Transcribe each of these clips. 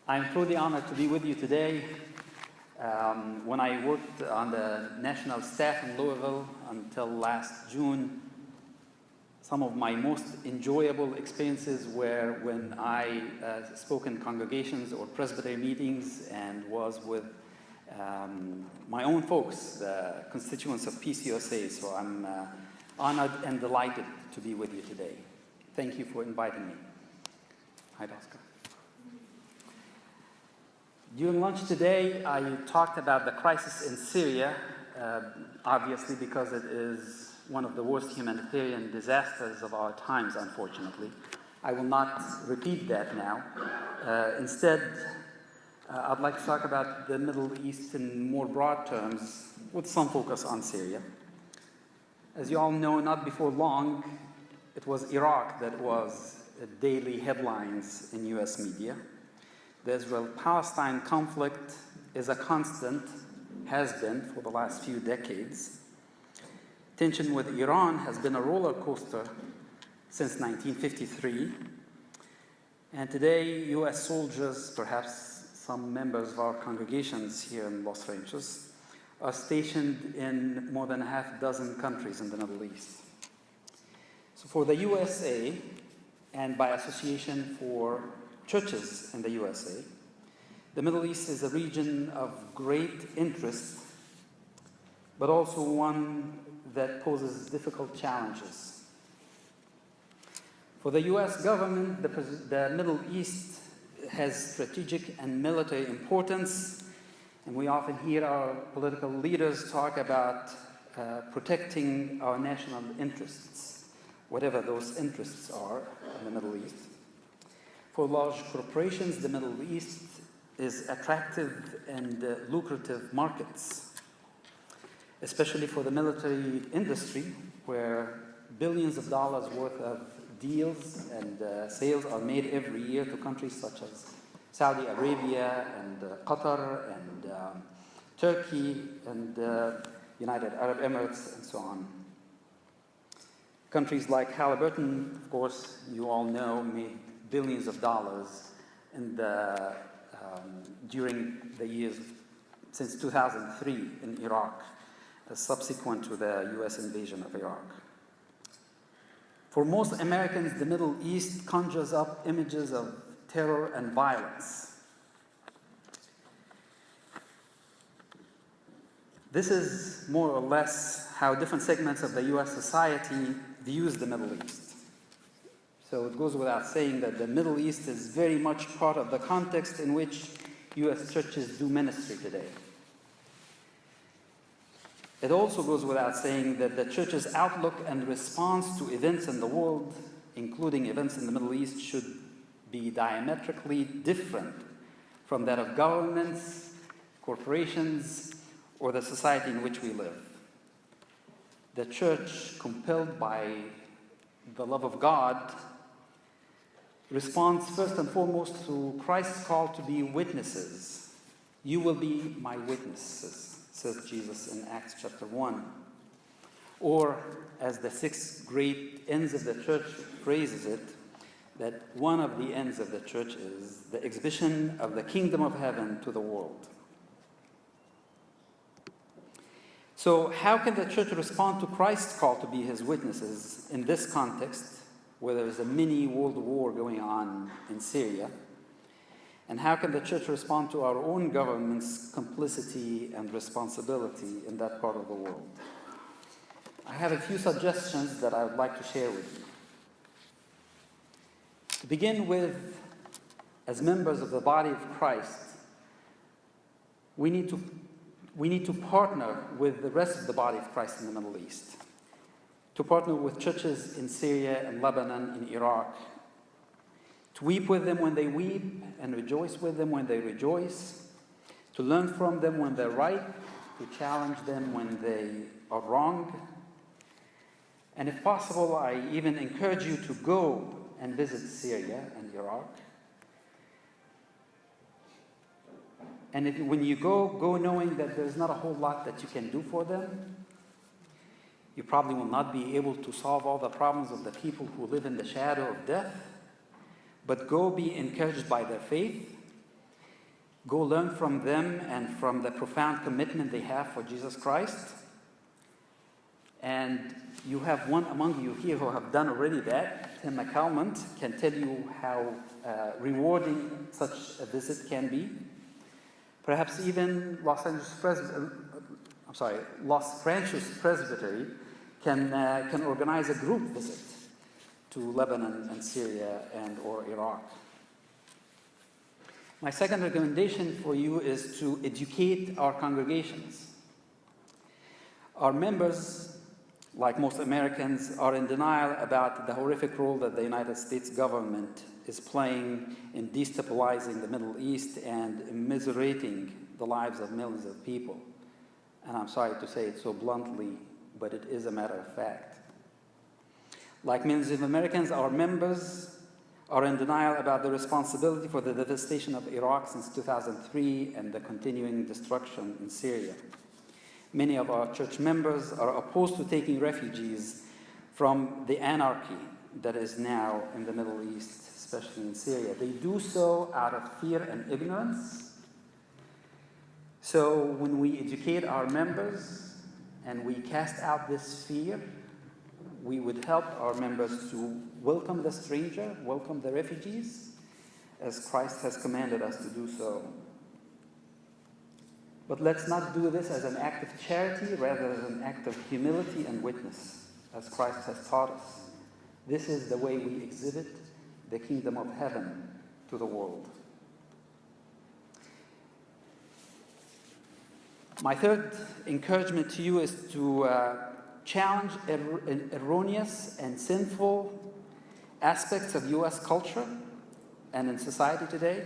I'm truly honored to be with you today. When I worked on the national staff in Louisville until last June, some of my most enjoyable experiences were when I spoke in congregations or presbytery meetings and was with my own folks, the constituents of PCUSA. So I'm honored and delighted to be with you today. Thank you for inviting me. Hi, Oscar. During lunch today, I talked about the crisis in Syria, obviously because it is one of the worst humanitarian disasters of our times, unfortunately. I will not repeat that now. Instead, I'd like to talk about the Middle East in more broad terms, with some focus on Syria. As you all know, not before long, it was Iraq that was daily headlines in US media. The Israel-Palestine conflict is a constant, has been for the last few decades. Tension with Iran has been a roller coaster since 1953. And today, US soldiers, perhaps some members of our congregations here in Los Ranchos, are stationed in more than a half dozen countries in the Middle East. So for the USA, and by association for churches in the USA, the Middle East is a region of great interest, but also one that poses difficult challenges. For the US government, the Middle East has strategic and military importance, and we often hear our political leaders talk about protecting our national interests, whatever those interests are in the Middle East. For large corporations, the Middle East is attractive and lucrative markets, especially for the military industry, where billions of dollars worth of deals and sales are made every year to countries such as Saudi Arabia and Qatar and Turkey and United Arab Emirates and so on. Countries like Halliburton, of course, you all know, made billions of dollars in during the years since 2003 in Iraq, subsequent to the US invasion of Iraq. For most Americans, the Middle East conjures up images of terror and violence. This is more or less how different segments of the US society views the Middle East. So it goes without saying that the Middle East is very much part of the context in which US churches do ministry today. It also goes without saying that the church's outlook and response to events in the world, including events in the Middle East, should be diametrically different from that of governments, corporations, or the society in which we live. The church, compelled by the love of God, responds first and foremost to Christ's call to be witnesses. You will be my witnesses, says Jesus in Acts chapter 1. Or, as the 6 great ends of the church phrases it, that one of the ends of the church is the exhibition of the kingdom of heaven to the world. So how can the church respond to Christ's call to be his witnesses in this context, where there is a mini world war going on in Syria? And how can the church respond to our own government's complicity and responsibility in that part of the world? I have a few suggestions that I would like to share with you. To begin with, as members of the body of Christ, we need to partner with the rest of the body of Christ in the Middle East, to partner with churches in Syria and Lebanon, in Iraq, to weep with them when they weep and rejoice with them when they rejoice, to learn from them when they're right, to challenge them when they are wrong. And if possible, I even encourage you to go and visit Syria and Iraq. And when you go knowing that there's not a whole lot that you can do for them. You probably will not be able to solve all the problems of the people who live in the shadow of death, but go be encouraged by their faith Go learn from them and from the profound commitment they have for Jesus Christ. And you have one among you here who have done already that. Tim McCalmont can tell you how rewarding such a visit can be. Perhaps even Los Ranchos Presbytery can organize a group visit to Lebanon and Syria or Iraq. My second recommendation for you is to educate our congregations. Our members, like most Americans, are in denial about the horrific role that the United States government is playing in destabilizing the Middle East and immiserating the lives of millions of people. And I'm sorry to say it so bluntly, but it is a matter of fact. Like millions of Americans, our members are in denial about the responsibility for the devastation of Iraq since 2003 and the continuing destruction in Syria. Many of our church members are opposed to taking refugees from the anarchy that is now in the Middle East, especially in Syria. They do so out of fear and ignorance. So when we educate our members and we cast out this fear, we would help our members to welcome the stranger, welcome the refugees, as Christ has commanded us to do so. But let's not do this as an act of charity, rather as an act of humility and witness, as Christ has taught us. This is the way we exhibit the kingdom of heaven to the world. My third encouragement to you is to challenge erroneous and sinful aspects of U.S. culture and in society today.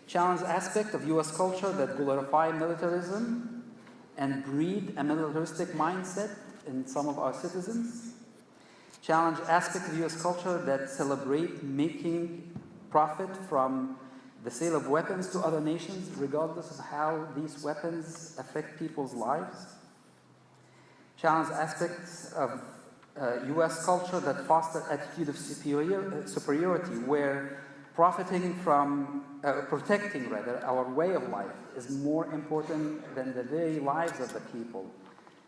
Challenge aspects of U.S. culture that glorify militarism and breed a militaristic mindset in some of our citizens. Challenge aspects of U.S. culture that celebrate making profit from the sale of weapons to other nations, regardless of how these weapons affect people's lives. Challenge aspects of U.S. culture that foster attitude of superiority, where protecting our way of life is more important than the very lives of the people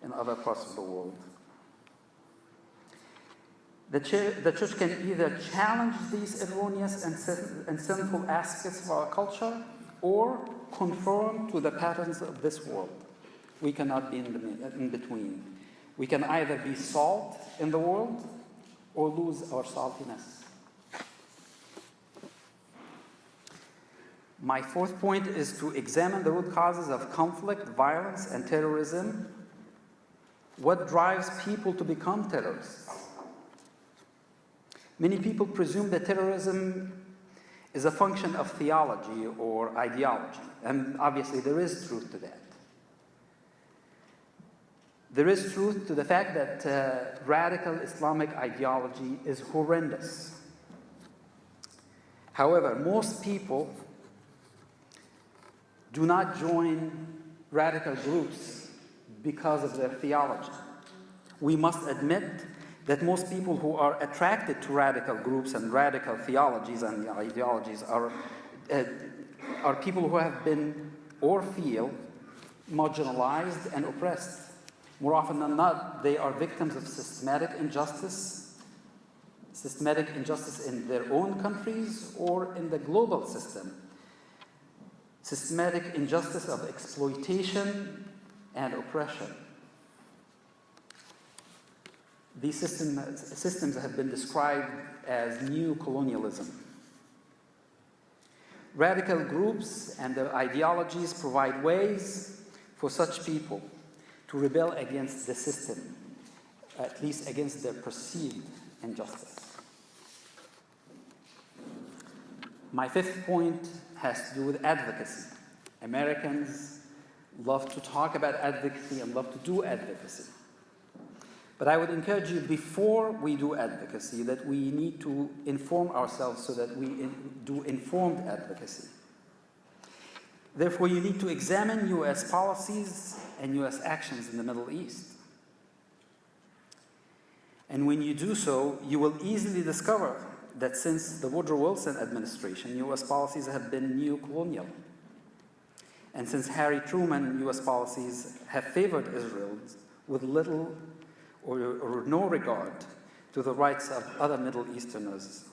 in other parts of the world. The church can either challenge these erroneous and sinful aspects of our culture or conform to the patterns of this world. We cannot be in between. We can either be salt in the world or lose our saltiness. My fourth point is to examine the root causes of conflict, violence, and terrorism. What drives people to become terrorists? Many people presume that terrorism is a function of theology or ideology, and obviously there is truth to that. There is truth to the fact that radical Islamic ideology is horrendous. However, most people do not join radical groups because of their theology. We must admit that most people who are attracted to radical groups and radical theologies and ideologies are people who have been or feel marginalized and oppressed. More often than not, they are victims of systematic injustice in their own countries or in the global system, systematic injustice of exploitation and oppression. These systems have been described as new colonialism. Radical groups and their ideologies provide ways for such people to rebel against the system, at least against their perceived injustice. My fifth point has to do with advocacy. Americans love to talk about advocacy and love to do advocacy. But I would encourage you, before we do advocacy, that we need to inform ourselves so that we do informed advocacy. Therefore, you need to examine U.S. policies and U.S. actions in the Middle East. And when you do so, you will easily discover that since the Woodrow Wilson administration, U.S. policies have been neo-colonial. And since Harry Truman, U.S. policies have favored Israel with little or no regard to the rights of other Middle Easterners.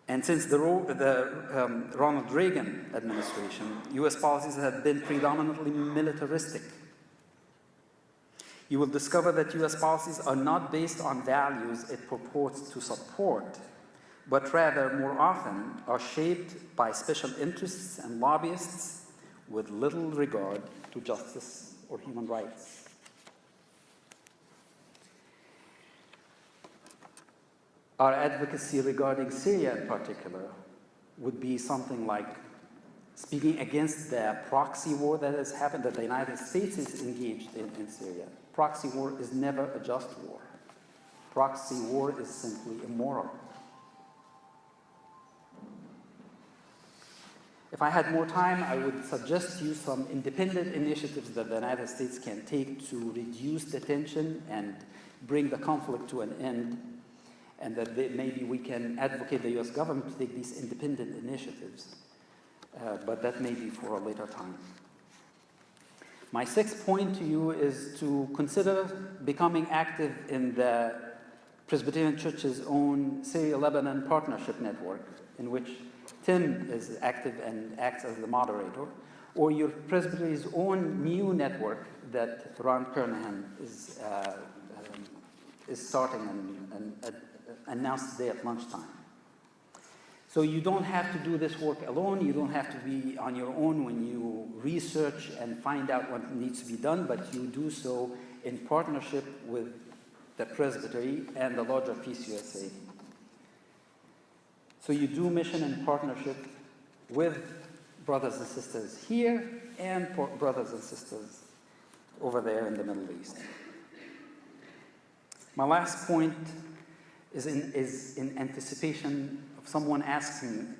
And since the Ronald Reagan administration, U.S. policies have been predominantly militaristic. You will discover that U.S. policies are not based on values it purports to support, but rather, more often, are shaped by special interests and lobbyists with little regard to justice or human rights. Our advocacy regarding Syria in particular would be something like speaking against the proxy war that has happened, that the United States is engaged in Syria. Proxy war is never a just war. Proxy war is simply immoral. If I had more time, I would suggest to you some independent initiatives that the United States can take to reduce the tension and bring the conflict to an end, and that maybe we can advocate the U.S. government to take these independent initiatives. But that may be for a later time. My sixth point to you is to consider becoming active in the Presbyterian Church's own Syria-Lebanon Partnership Network, in which Tim is active and acts as the moderator, or your Presbytery's own new network that Ron Kernahan is starting and announced today at lunchtime. So you don't have to do this work alone. You don't have to be on your own when you research and find out what needs to be done, but you do so in partnership with the Presbytery and the larger Peace USA. So you do mission in partnership with brothers and sisters here and brothers and sisters over there in the Middle East. My last point is in anticipation of someone asking,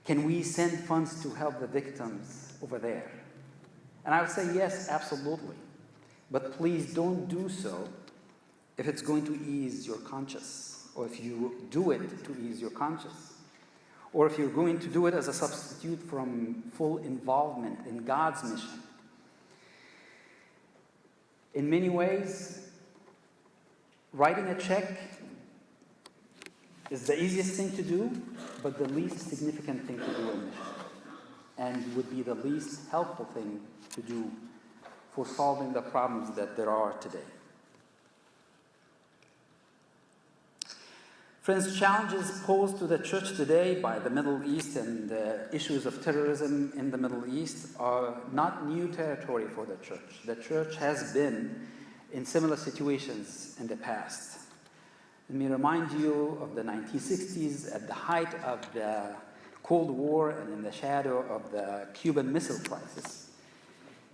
can we send funds to help the victims over there? And I would say yes, absolutely. But please don't do so if it's going to ease your conscience, or if you do it to ease your conscience, or if you're going to do it as a substitute from full involvement in God's mission. In many ways, writing a check is the easiest thing to do, but the least significant thing to do in mission, and would be the least helpful thing to do for solving the problems that there are today. Friends, challenges posed to the church today by the Middle East and the issues of terrorism in the Middle East are not new territory for the church. The church has been in similar situations in the past. Let me remind you of the 1960s, at the height of the Cold War and in the shadow of the Cuban Missile Crisis.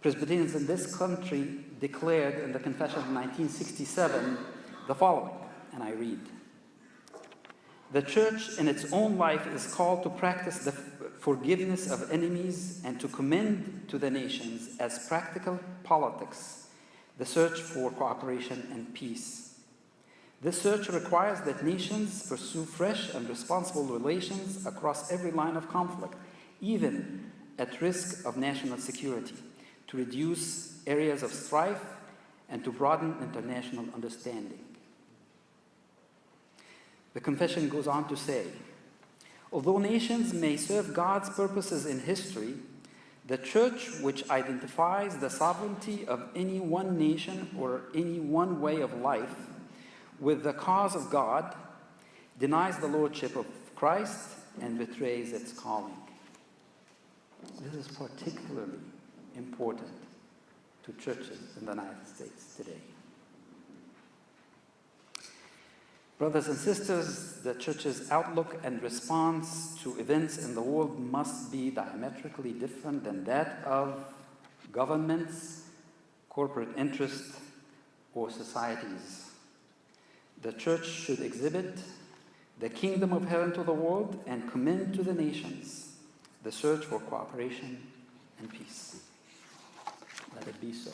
Presbyterians in this country declared in the Confession of 1967 the following, and I read: "The church in its own life is called to practice the forgiveness of enemies and to commend to the nations as practical politics the search for cooperation and peace. This search requires that nations pursue fresh and responsible relations across every line of conflict, even at risk of national security, to reduce areas of strife and to broaden international understanding." The confession goes on to say, although nations may serve God's purposes in history, the church, which identifies the sovereignty of any one nation or any one way of life with the cause of God, denies the lordship of Christ and betrays its calling. This is particularly important to churches in the United States today. Brothers and sisters, the church's outlook and response to events in the world must be diametrically different than that of governments, corporate interests, or societies. The church should exhibit the kingdom of heaven to the world and commend to the nations the search for cooperation and peace. Let it be so.